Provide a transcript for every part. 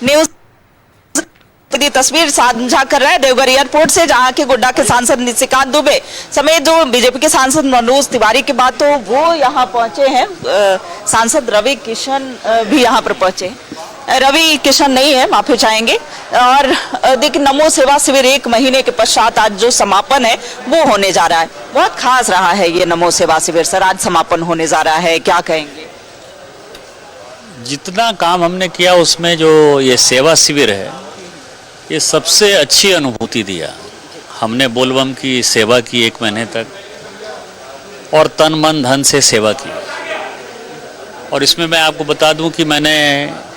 News की तस्वीर साझा कर रहे हैं देवघर एयरपोर्ट से, जहां के गोड्डा के सांसद निशिकांत दुबे समेत जो बीजेपी के सांसद मनोज तिवारी की बात, तो वो यहां पहुंचे हैं। सांसद रवि किशन भी यहां पर पहुंचे। रवि किशन नहीं है, माफी चाहेंगे। और देखिए, नमो सेवा शिविर 1 महीने के पश्चात आज जो समापन है वो होने जा रहा है। बहुत खास रहा है ये नमो सेवा शिविर। सर, आज समापन होने जा रहा है, क्या कहेंगे? जितना काम हमने किया उसमें जो ये सेवा शिविर है, ये सबसे अच्छी अनुभूति दिया। हमने बोलबम की सेवा की 1 महीने तक, और तन मन धन से सेवा की। और इसमें मैं आपको बता दूं कि मैंने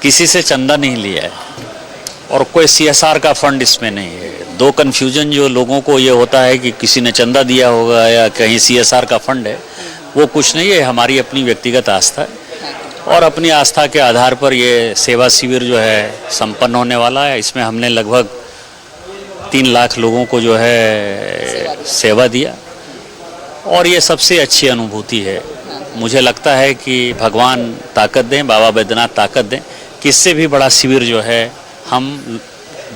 किसी से चंदा नहीं लिया है और कोई CSR का फंड इसमें नहीं है। 2 कन्फ्यूजन जो लोगों को ये होता है कि किसी ने चंदा दिया होगा या कहीं CSR का फंड है, वो कुछ नहीं है। हमारी अपनी व्यक्तिगत आस्था है और अपनी आस्था के आधार पर ये सेवा शिविर जो है संपन्न होने वाला है। इसमें हमने लगभग 3 लाख लोगों को जो है सेवा दिया और ये सबसे अच्छी अनुभूति है। मुझे लगता है कि भगवान ताकत दें, बाबा बैद्यनाथ ताकत दें कि इससे भी बड़ा शिविर जो है हम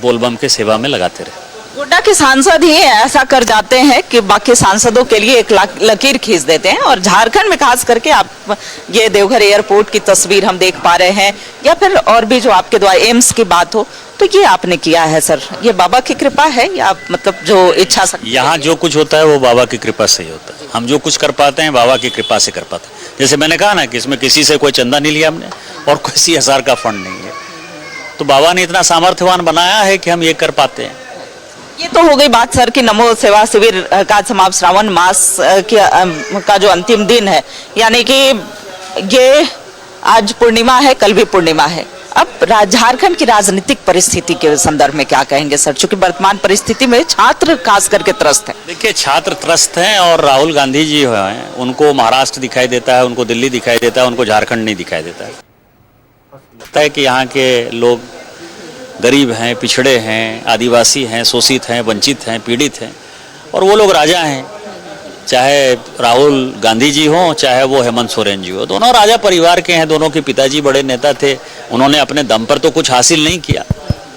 बोलबम के सेवा में लगाते रहे। गोड्डा के सांसद ही ऐसा कर जाते हैं कि बाकी सांसदों के लिए एक लकीर खींच देते हैं। और झारखंड में खास करके आप ये देवघर एयरपोर्ट की तस्वीर हम देख पा रहे हैं, या फिर और भी जो आपके द्वारा एम्स की बात हो, तो ये आपने किया है सर, ये बाबा की कृपा है या मतलब जो इच्छा शक्ति? यहाँ जो कुछ होता है वो बाबा की कृपा से ही होता है। हम जो कुछ कर पाते हैं बाबा की कृपा से कर पाते हैं। जैसे मैंने कहा ना कि इसमें किसी से कोई चंदा नहीं लिया हमने और कोई CSR का फंड नहीं है, तो बाबा ने इतना सामर्थ्यवान बनाया है कि हम ये कर पाते हैं। ये तो हो गई बात सर कि नमो सेवा शिविर का समाप्त श्रावण मास का जो अंतिम दिन है, यानी कि ये आज पूर्णिमा है, कल भी पूर्णिमा है। अब झारखंड की राजनीतिक परिस्थिति के संदर्भ में क्या कहेंगे सर, चूंकि वर्तमान परिस्थिति में छात्र खास करके त्रस्त है? देखिए, छात्र त्रस्त हैं और राहुल गांधी जी हैं, उनको महाराष्ट्र दिखाई देता है, उनको दिल्ली दिखाई देता है, उनको झारखंड नहीं दिखाई देता है। लगता है कि यहाँ के लोग गरीब हैं, पिछड़े हैं, आदिवासी हैं, शोषित हैं, वंचित हैं, पीड़ित हैं, और वो लोग राजा हैं। चाहे राहुल गांधी जी हों, चाहे वो हेमंत सोरेन जी हो, दोनों राजा परिवार के हैं। दोनों के पिताजी बड़े नेता थे, उन्होंने अपने दम पर तो कुछ हासिल नहीं किया,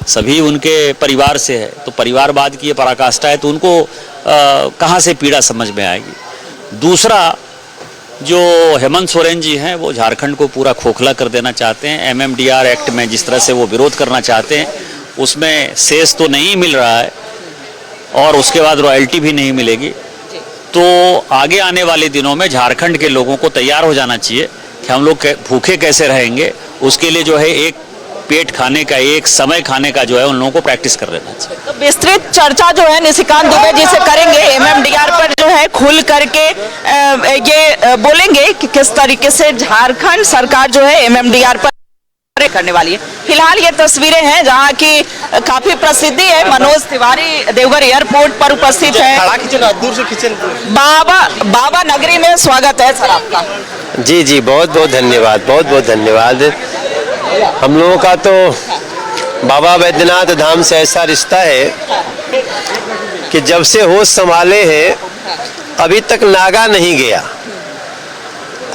सभी उनके परिवार से है। तो परिवारवाद की ये पराकाष्ठा है, तो उनको कहाँ से पीड़ा समझ में आएगी। दूसरा, जो हेमंत सोरेन जी हैं वो झारखंड को पूरा खोखला कर देना चाहते हैं। MMDR एक्ट में जिस तरह से वो विरोध करना चाहते हैं, उसमें सेस तो नहीं मिल रहा है और उसके बाद रॉयल्टी भी नहीं मिलेगी। तो आगे आने वाले दिनों में झारखंड के लोगों को तैयार हो जाना चाहिए कि हम लोग भूखे कैसे रहेंगे। उसके लिए जो है एक पेट खाने का, एक समय खाने का जो है उन लोगों को प्रैक्टिस कर लेना चाहिए। तो विस्तृत चर्चा जो है निशिकांत दुबे जी से करेंगे। MMDR पर जो है खुल करके ये बोलेंगे कि किस तरीके से झारखंड सरकार जो है MMDR पर करने वाली है। फिलहाल ये तस्वीरें हैं जहां की काफी प्रसिद्धि है। मनोज तिवारी देवघर एयरपोर्ट पर उपस्थित है। दूर से खींचें। बाबा नगरी में स्वागत है सर आपका। जी जी, बहुत बहुत धन्यवाद, बहुत बहुत धन्यवाद। हम लोगों का तो बाबा बैद्यनाथ धाम से ऐसा रिश्ता है कि जब से होश संभाले हैं अभी तक नागा नहीं गया।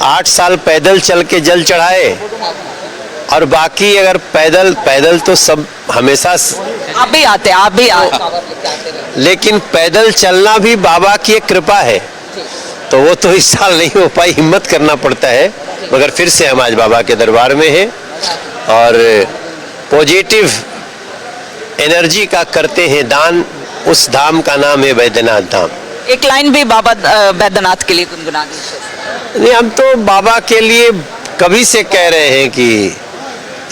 8 साल पैदल चल के जल चढ़ाए, और बाकी अगर पैदल तो सब हमेशा आप भी आते, लेकिन पैदल चलना भी बाबा की एक कृपा है। तो वो तो इस साल नहीं हो पाई, हिम्मत करना पड़ता है, मगर फिर से हम आज बाबा के दरबार में हैं और पॉजिटिव एनर्जी का करते हैं दान। उस धाम का नाम है बैद्यनाथ धाम। एक लाइन भी बाबा बैद्यनाथ के लिए गुनगुना दीजिए। नहीं, हम तो बाबा के लिए कभी से कह रहे हैं कि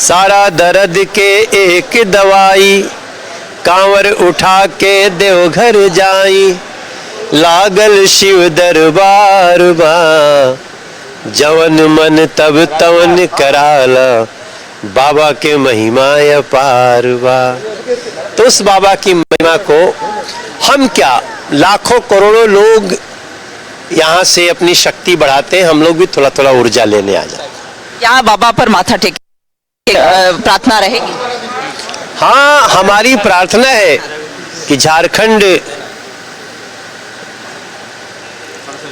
सारा दर्द के एक दवाई, कांवर उठा के देवघर जाई, लागल शिव दरबार बा, जवन मन तब तवन कराला, बाबा के महिमा अपार बा। तो उस बाबा की महिमा को हम क्या, लाखों करोड़ों लोग यहाँ से अपनी शक्ति बढ़ाते हैं, हम लोग भी थोड़ा थोड़ा ऊर्जा लेने आ जाते। यहाँ बाबा पर माथा टेक प्रार्थना रहेगी। हाँ, हमारी प्रार्थना है कि झारखंड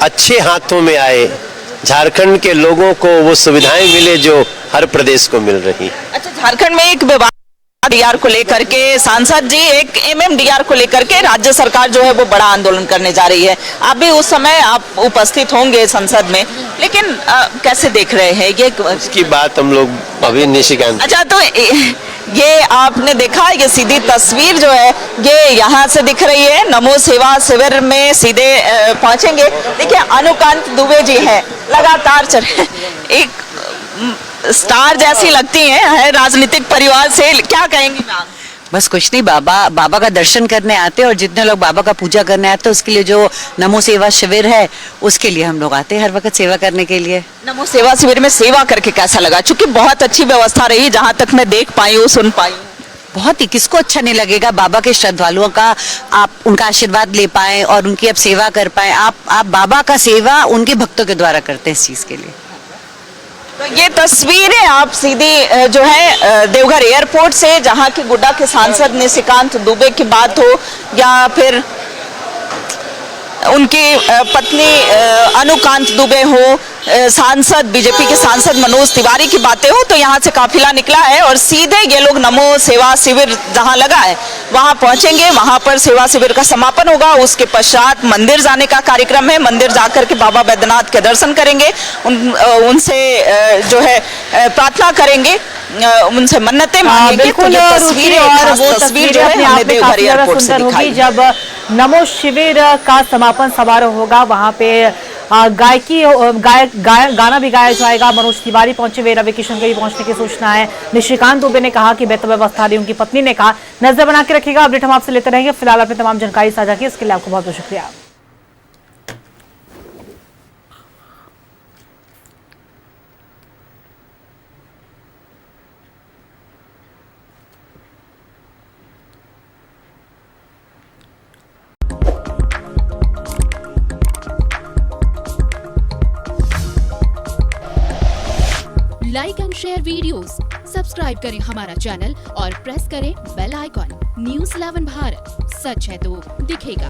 अच्छे हाथों में आए, झारखंड के लोगों को वो सुविधाएं मिले जो हर प्रदेश को मिल रही। अच्छा, झारखंड में एक विवाद MMDR को लेकर के सांसद जी एक MMDR को लेकर के राज्य सरकार जो है वो बड़ा आंदोलन करने जा रही है। आप भी उस समय आप उपस्थित होंगे संसद में, लेकिन कैसे देख रहे हैं ये? इसकी बात हम लोग अभी निशिकांत। अच्छा, तो ये आपने देखा, ये सीधी तस्वीर जो है ये यहाँ से दिख रही है। नमो सेवा शिविर में सीधे पहुंचेंगे। देखिए अनुकांत दुबे जी हैं, लगातार एक स्टार जैसी लगती है राजनीतिक परिवार से, क्या कहेंगी मैम? बस कुछ नहीं, बाबा का दर्शन करने आते हैं और जितने लोग बाबा का पूजा करने आते हैं उसके लिए जो नमो सेवा शिविर है उसके लिए हम लोग आते हैं हर वक्त सेवा करने के लिए। नमो सेवा शिविर में सेवा करके कैसा लगा? चूंकि बहुत अच्छी व्यवस्था रही, जहां तक मैं देख पाई हूँ, सुन पाई हूँ। बहुत ही, किसको अच्छा नहीं लगेगा बाबा के श्रद्धालुओं का आप उनका आशीर्वाद ले पाए और उनकी अब सेवा कर पाए। आप बाबा का सेवा उनके भक्तों के द्वारा करते हैं इस चीज के लिए। तो ये तस्वीरें आप सीधी जो है देवघर एयरपोर्ट से, जहां की गुड्डा के सांसद निशिकांत दुबे की बात हो या फिर उनकी पत्नी अनुकांत दुबे हो, सांसद बीजेपी के सांसद मनोज तिवारी की बातें हो, तो यहाँ से काफिला निकला है और सीधे ये लोग नमो सेवा शिविर जहाँ लगा है वहाँ पहुंचेंगे। वहाँ पर सेवा शिविर का समापन होगा। उसके पश्चात मंदिर जाने का कार्यक्रम है। मंदिर जाकर के बाबा बैद्यनाथ के दर्शन करेंगे, उनसे जो है प्रार्थना करेंगे, उनसे मन्नतें मांगेंगे। बिल्कुल, और वो तस्वीर जो है हमने देवघर एयरपोर्ट से दिखाई। जब नमो शिविर का समापन समारोह होगा वहां पे गाना भी गाया जाएगा। मनोज तिवारी पहुंचे हुए, रवि किशन के भी पहुंचने की सूचना है। निशिकांत दुबे ने कहा कि बेहतर व्यवस्था रही, उनकी पत्नी ने कहा नजर बना के रखिएगा। अपडेट हम आपसे लेते रहेंगे। फिलहाल आपने तमाम जानकारी साझा की, इसके लिए आपको बहुत बहुत शुक्रिया। Like and share videos, subscribe करें हमारा चैनल और प्रेस करें बेल आइकॉन। न्यूज़ 11 भारत, सच है तो दिखेगा।